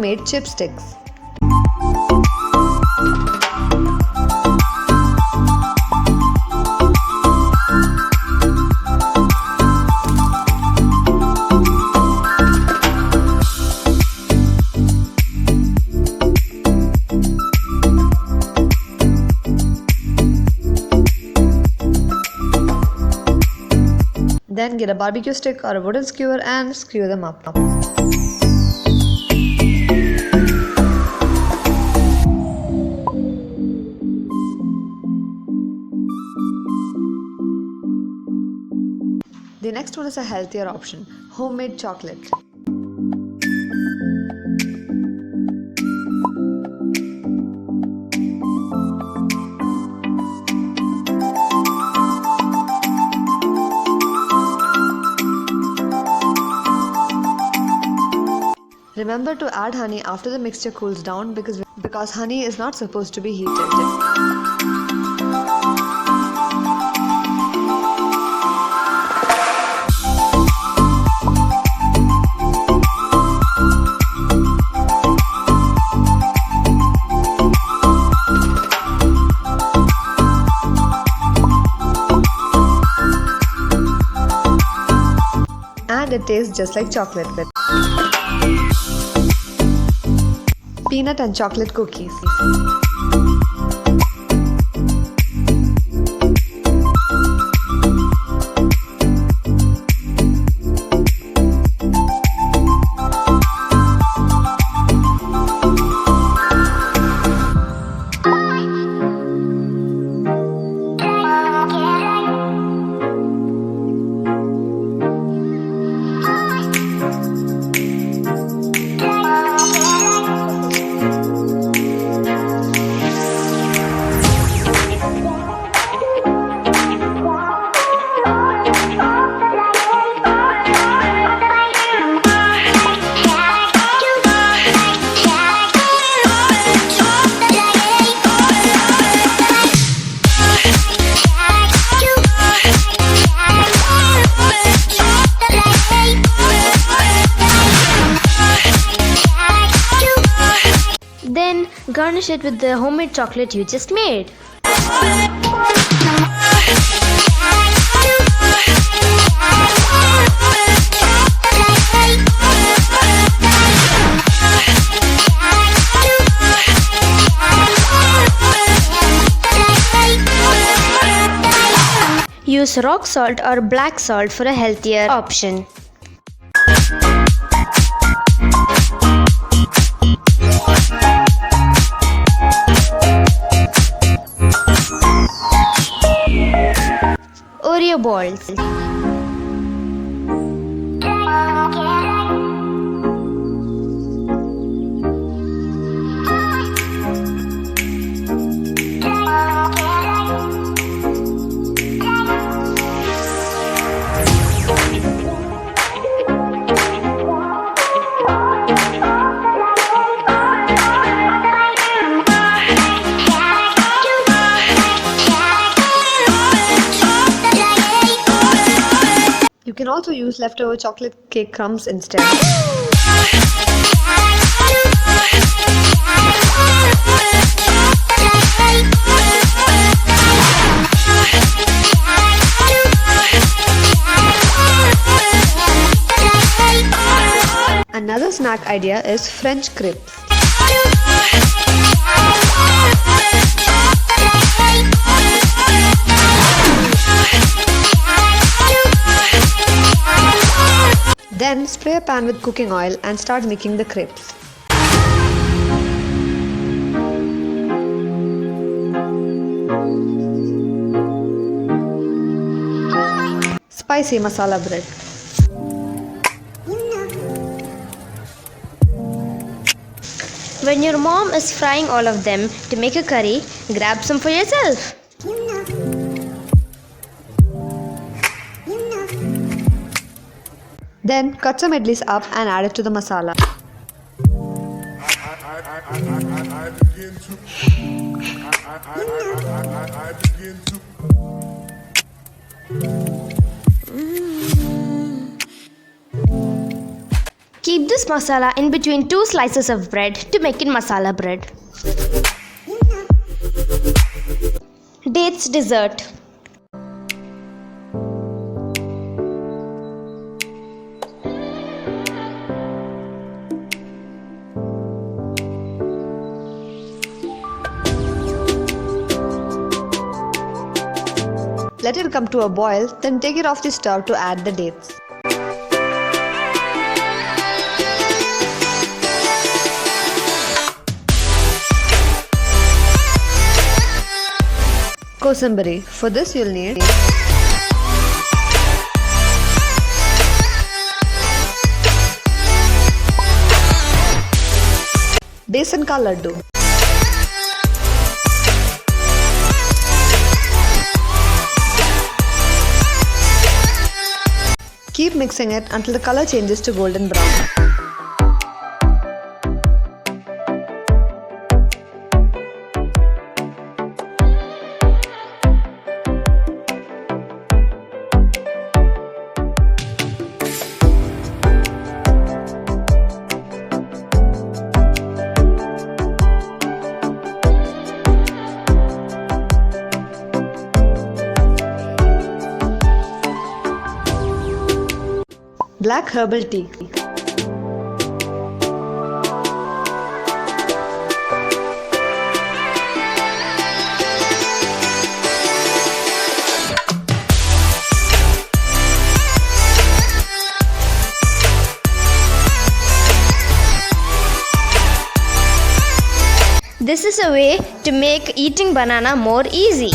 homemade chipsticks. Then get a barbecue stick or a wooden skewer and skewer them up. The next one is a healthier option, homemade chocolate. Remember to add honey after the mixture cools down because honey is not supposed to be heated. And it tastes just like chocolate with peanut and chocolate cookies. Then garnish it with the homemade chocolate you just made. Use rock salt or black salt for a healthier option. OREO balls. You can also use leftover chocolate cake crumbs instead. Another snack idea is French crepes. Then spray a pan with cooking oil and start making the crepes. Spicy masala bread. When your mom is frying all of them to make a curry, grab some for yourself. Then cut some idlis up and add it to the masala. Keep this masala in between 2 slices of bread to make it masala bread. Dates dessert. Let it come to a boil, then take it off the stove to add the dates. Kosambarī. For this you'll need बेसन का Laddu, keep mixing it until the color changes to golden brown. Black herbal tea. This is a way to make eating banana more easy.